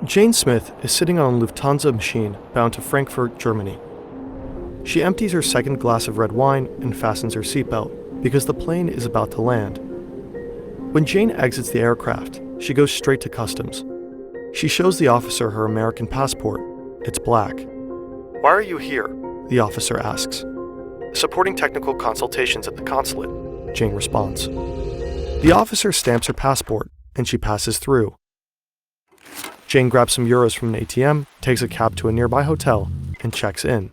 Jane Smith is sitting on a Lufthansa machine bound to Frankfurt, Germany. She empties her second glass of red wine and fastens her seatbelt because the plane is about to land. When Jane exits the aircraft, she goes straight to customs. She shows the officer her American passport. It's black. "Why are you here?" the officer asks. "Supporting technical consultations at the consulate," Jane responds. The officer stamps her passport and she passes through. Jane grabs some euros from an ATM, takes a cab to a nearby hotel, and checks in.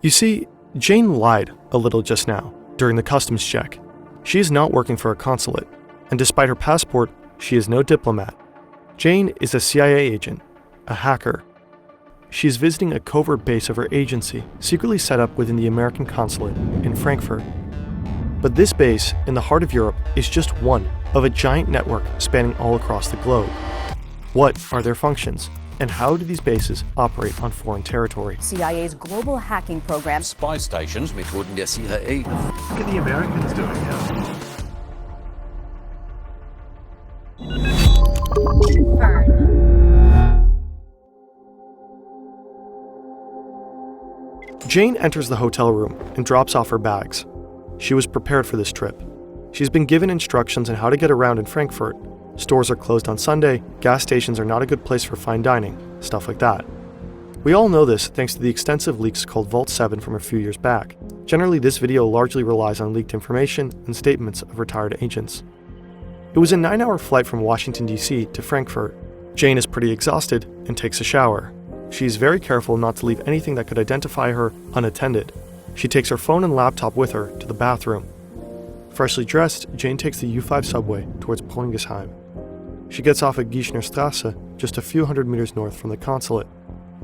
You see, Jane lied a little just now during the customs check. She is not working for a consulate, and despite her passport, she is no diplomat. Jane is a CIA agent, a hacker. She is visiting a covert base of her agency, secretly set up within the American consulate in Frankfurt. But this base, in the heart of Europe, is just one of a giant network spanning all across the globe. What are their functions, and how do these bases operate on foreign territory? CIA's global hacking program. Spy stations, Methoden der CIA. What are the Americans doing here? Jane enters the hotel room and drops off her bags. She was prepared for this trip. She's been given instructions on how to get around in Frankfurt. Stores are closed on Sunday, gas stations are not a good place for fine dining, stuff like that. We all know this thanks to the extensive leaks called Vault 7 from a few years back. Generally, this video largely relies on leaked information and statements of retired agents. It was a 9-hour flight from Washington, D.C. to Frankfurt. Jane is pretty exhausted and takes a shower. She is very careful not to leave anything that could identify her unattended. She takes her phone and laptop with her to the bathroom. Freshly dressed, Jane takes the U5 subway towards Poingesheim. She gets off at Gießener Straße, just a few hundred meters north from the consulate.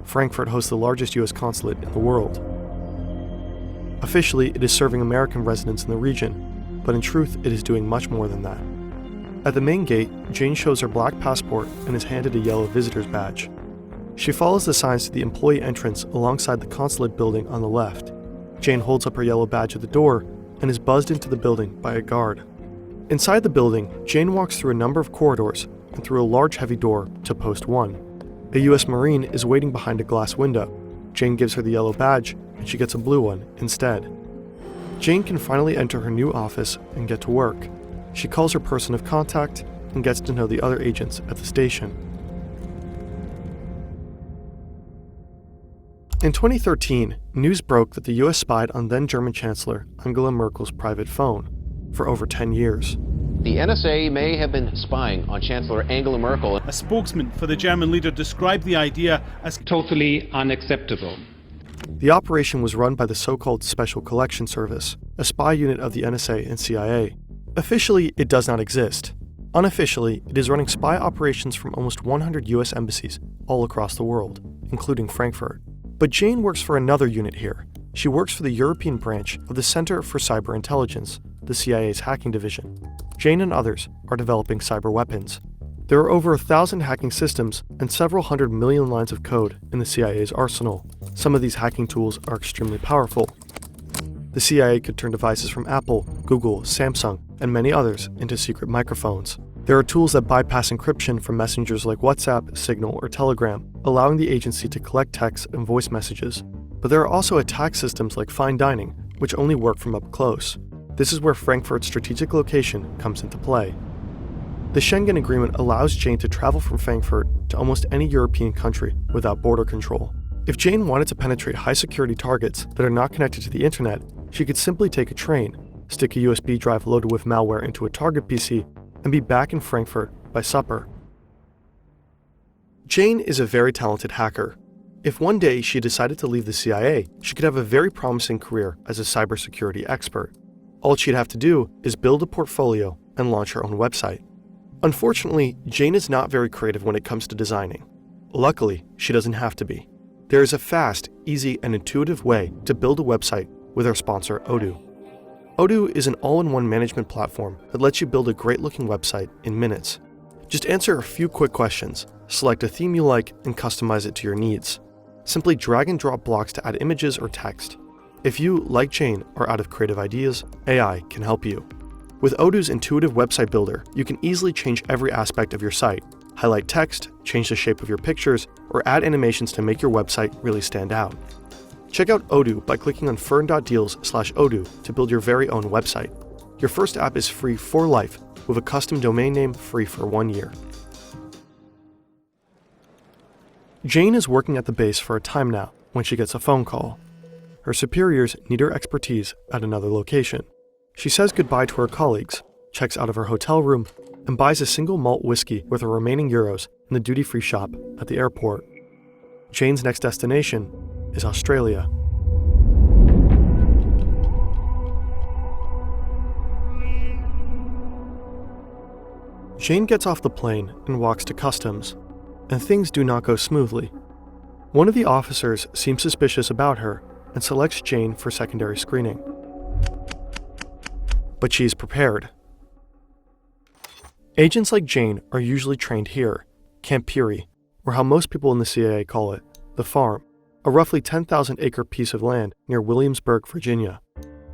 Frankfurt hosts the largest U.S. consulate in the world. Officially, it is serving American residents in the region, but in truth, it is doing much more than that. At the main gate, Jane shows her black passport and is handed a yellow visitor's badge. She follows the signs to the employee entrance alongside the consulate building on the left. Jane holds up her yellow badge at the door and is buzzed into the building by a guard. Inside the building, Jane walks through a number of corridors and through a large heavy door to Post 1. A U.S. Marine is waiting behind a glass window. Jane gives her the yellow badge and she gets a blue one instead. Jane can finally enter her new office and get to work. She calls her person of contact and gets to know the other agents at the station. In 2013, news broke that the US spied on then German Chancellor Angela Merkel's private phone for over 10 years. The NSA may have been spying on Chancellor Angela Merkel. A spokesman for the German leader described the idea as totally unacceptable. The operation was run by the so-called Special Collection Service, a spy unit of the NSA and CIA. Officially, it does not exist. Unofficially, it is running spy operations from almost 100 US embassies all across the world, including Frankfurt. But Jane works for another unit here. She works for the European branch of the Center for Cyber Intelligence, the CIA's hacking division. Jane and others are developing cyber weapons. There are over 1,000 hacking systems and several hundred million lines of code in the CIA's arsenal. Some of these hacking tools are extremely powerful. The CIA could turn devices from Apple, Google, Samsung, and many others into secret microphones. There are tools that bypass encryption from messengers like WhatsApp, Signal, or Telegram, allowing the agency to collect text and voice messages. But there are also attack systems like fine dining, which only work from up close. This is where Frankfurt's strategic location comes into play. The Schengen Agreement allows Jane to travel from Frankfurt to almost any European country without border control. If Jane wanted to penetrate high-security targets that are not connected to the internet, she could simply take a train, stick a USB drive loaded with malware into a target PC, and be back in Frankfurt by supper. Jane is a very talented hacker. If one day she decided to leave the CIA, she could have a very promising career as a cybersecurity expert. All she'd have to do is build a portfolio and launch her own website. Unfortunately, Jane is not very creative when it comes to designing. Luckily, she doesn't have to be. There is a fast, easy, and intuitive way to build a website with our sponsor, Odoo. Odoo is an all-in-one management platform that lets you build a great-looking website in minutes. Just answer a few quick questions, select a theme you like, and customize it to your needs. Simply drag and drop blocks to add images or text. If you, like Jane, are out of creative ideas, AI can help you. With Odoo's intuitive website builder, you can easily change every aspect of your site, highlight text, change the shape of your pictures, or add animations to make your website really stand out. Check out Odoo by clicking on fern.deals/Odoo to build your very own website. Your first app is free for life, with a custom domain name free for 1 year. Jane is working at the base for a time now when she gets a phone call. Her superiors need her expertise at another location. She says goodbye to her colleagues, checks out of her hotel room, and buys a single malt whiskey with her remaining euros in the duty-free shop at the airport. Jane's next destination is Australia. Jane gets off the plane and walks to customs, and things do not go smoothly. One of the officers seems suspicious about her and selects Jane for secondary screening. But she is prepared. Agents like Jane are usually trained here, Camp Peary, or how most people in the CIA call it, the Farm, a roughly 10,000-acre piece of land near Williamsburg, Virginia.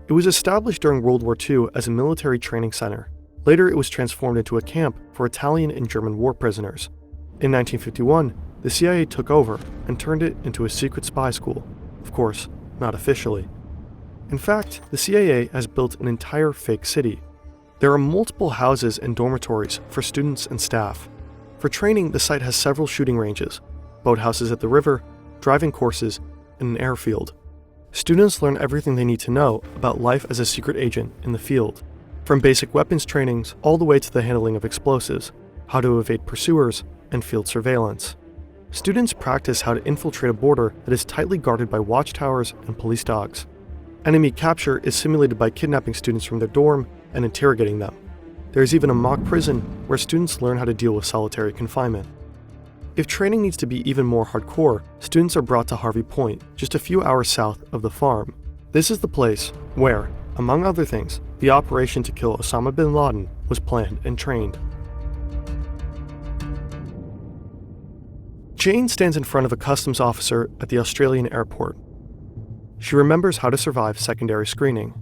It was established during World War II as a military training center. Later, it was transformed into a camp for Italian and German war prisoners. In 1951, the CIA took over and turned it into a secret spy school. Of course, not officially. In fact, the CIA has built an entire fake city. There are multiple houses and dormitories for students and staff. For training, the site has several shooting ranges, boathouses at the river, driving courses, and an airfield. Students learn everything they need to know about life as a secret agent in the field, from basic weapons trainings all the way to the handling of explosives, how to evade pursuers, and field surveillance. Students practice how to infiltrate a border that is tightly guarded by watchtowers and police dogs. Enemy capture is simulated by kidnapping students from their dorm and interrogating them. There is even a mock prison where students learn how to deal with solitary confinement. If training needs to be even more hardcore, students are brought to Harvey Point, just a few hours south of the Farm. This is the place where, among other things, the operation to kill Osama bin Laden was planned and trained. Jane stands in front of a customs officer at the Australian airport. She remembers how to survive secondary screening.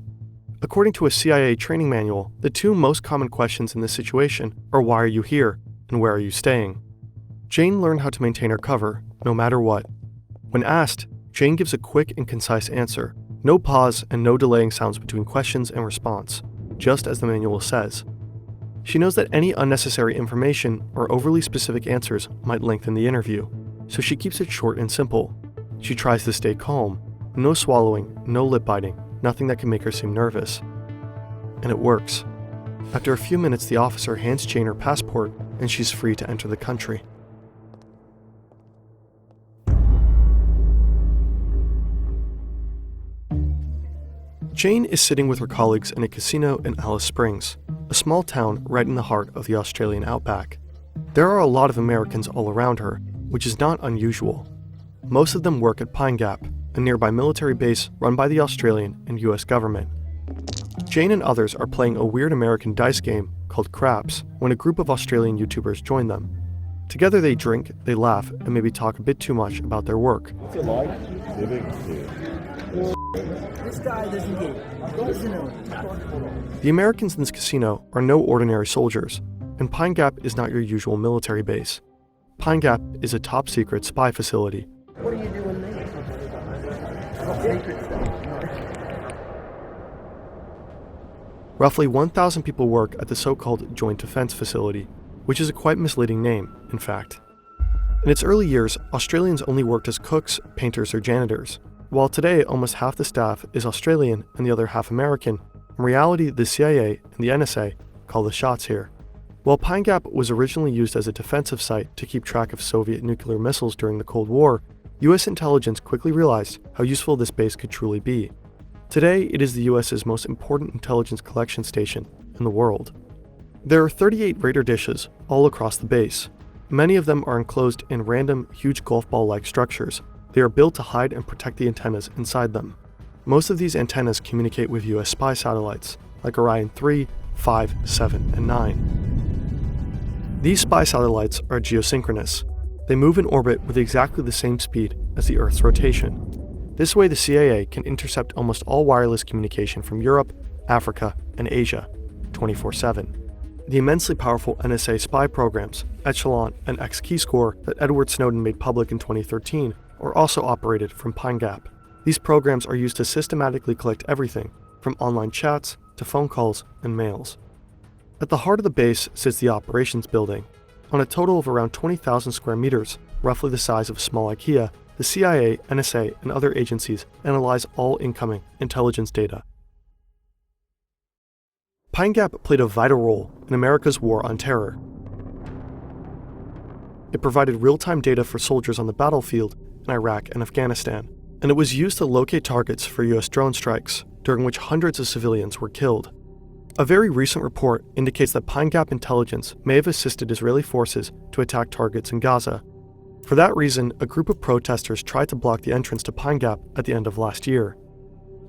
According to a CIA training manual, the two most common questions in this situation are why are you here and where are you staying? Jane learned how to maintain her cover, no matter what. When asked, Jane gives a quick and concise answer. No pause and no delaying sounds between questions and response, just as the manual says. She knows that any unnecessary information or overly specific answers might lengthen the interview, so she keeps it short and simple. She tries to stay calm, no swallowing, no lip biting, nothing that can make her seem nervous. And it works. After a few minutes, the officer hands Jane her passport and she's free to enter the country. Jane is sitting with her colleagues in a casino in Alice Springs, a small town right in the heart of the Australian outback. There are a lot of Americans all around her, which is not unusual. Most of them work at Pine Gap, a nearby military base run by the Australian and US government. Jane and others are playing a weird American dice game called Craps when a group of Australian YouTubers join them. Together they drink, they laugh, and maybe talk a bit too much about their work. The Americans in this casino are no ordinary soldiers, and Pine Gap is not your usual military base. Pine Gap is a top-secret spy facility. What are you doing there? Roughly 1,000 people work at the so-called Joint Defense Facility, which is a quite misleading name, in fact. In its early years, Australians only worked as cooks, painters, or janitors. While today almost half the staff is Australian and the other half American, in reality the CIA and the NSA call the shots here. While Pine Gap was originally used as a defensive site to keep track of Soviet nuclear missiles during the Cold War, US intelligence quickly realized how useful this base could truly be. Today, it is the US's most important intelligence collection station in the world. There are 38 radar dishes all across the base. Many of them are enclosed in random, huge golf ball-like structures. They are built to hide and protect the antennas inside them. Most of these antennas communicate with US spy satellites, like Orion 3, 5, 7, and 9. These spy satellites are geosynchronous. They move in orbit with exactly the same speed as the Earth's rotation. This way the CIA can intercept almost all wireless communication from Europe, Africa, and Asia, 24/7. The immensely powerful NSA spy programs, Echelon and X-Keyscore, that Edward Snowden made public in 2013, are also operated from Pine Gap. These programs are used to systematically collect everything, from online chats to phone calls and mails. At the heart of the base sits the operations building. On a total of around 20,000 square meters, roughly the size of a small IKEA, the CIA, NSA, and other agencies analyze all incoming intelligence data. Pine Gap played a vital role in America's war on terror. It provided real-time data for soldiers on the battlefield in Iraq and Afghanistan, and it was used to locate targets for US drone strikes, during which hundreds of civilians were killed. A very recent report indicates that Pine Gap intelligence may have assisted Israeli forces to attack targets in Gaza. For that reason, a group of protesters tried to block the entrance to Pine Gap at the end of last year.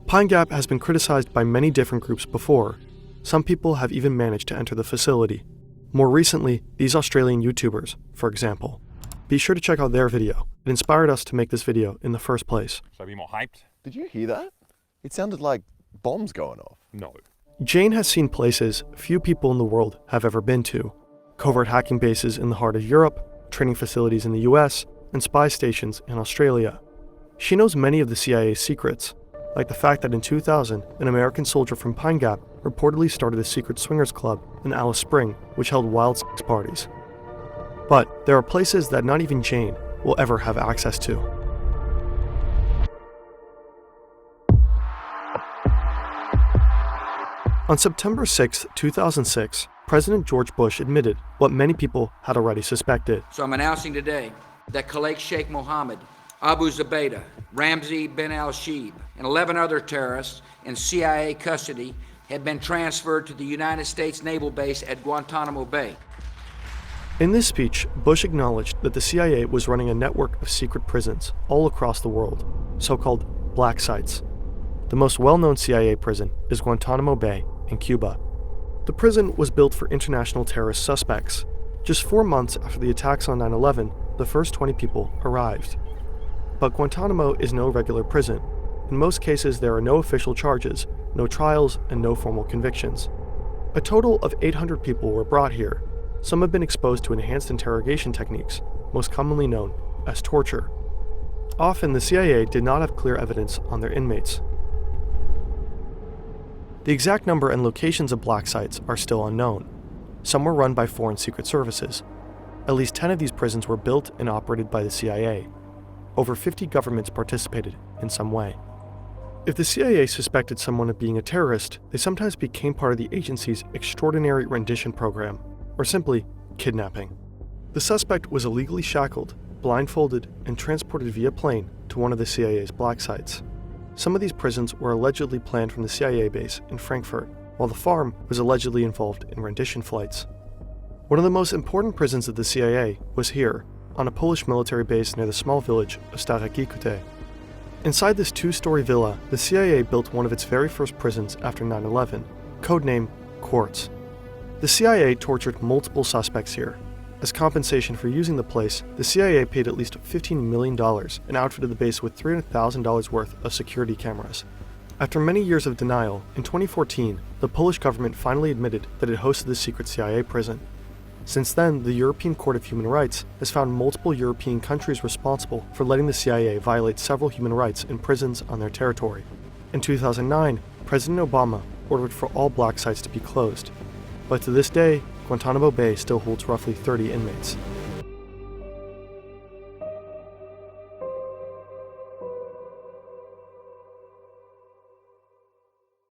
Pine Gap has been criticized by many different groups before. Some people have even managed to enter the facility. More recently, these Australian YouTubers, for example. Be sure to check out their video. It inspired us to make this video in the first place. So be more hyped? Did you hear that? It sounded like bombs going off. No. Jane has seen places few people in the world have ever been to. Covert hacking bases in the heart of Europe, training facilities in the US, and spy stations in Australia. She knows many of the CIA's secrets, like the fact that in 2000, an American soldier from Pine Gap reportedly started a secret swingers club in Alice Spring, which held wild sex parties. But there are places that not even Jane will ever have access to. On September 6, 2006, President George Bush admitted what many people had already suspected. So I'm announcing today that Khalid Sheikh Mohammed, Abu Zubaydah, Ramzi bin al-Shibh, and 11 other terrorists in CIA custody have been transferred to the United States Naval Base at Guantanamo Bay. In this speech, Bush acknowledged that the CIA was running a network of secret prisons all across the world, so-called black sites. The most well-known CIA prison is Guantanamo Bay in Cuba. The prison was built for international terrorist suspects. Just 4 months after the attacks on 9/11, the first 20 people arrived. But Guantanamo is no regular prison. In most cases, there are no official charges, no trials, and no formal convictions. A total of 800 people were brought here. Some have been exposed to enhanced interrogation techniques, most commonly known as torture. Often, the CIA did not have clear evidence on their inmates. The exact number and locations of black sites are still unknown. Some were run by foreign secret services. At least 10 of these prisons were built and operated by the CIA. Over 50 governments participated in some way. If the CIA suspected someone of being a terrorist, they sometimes became part of the agency's extraordinary rendition program, or simply kidnapping. The suspect was illegally shackled, blindfolded, and transported via plane to one of the CIA's black sites. Some of these prisons were allegedly planned from the CIA base in Frankfurt, while the farm was allegedly involved in rendition flights. One of the most important prisons of the CIA was here, on a Polish military base near the small village of Stare Kikute. Inside this 2-story villa, the CIA built one of its very first prisons after 9/11, codename Quartz. The CIA tortured multiple suspects here. As compensation for using the place, the CIA paid at least $15 million and outfitted the base with $300,000 worth of security cameras. After many years of denial, in 2014, the Polish government finally admitted that it hosted the secret CIA prison. Since then, the European Court of Human Rights has found multiple European countries responsible for letting the CIA violate several human rights in prisons on their territory. In 2009, President Obama ordered for all black sites to be closed. But to this day, Guantanamo Bay still holds roughly 30 inmates.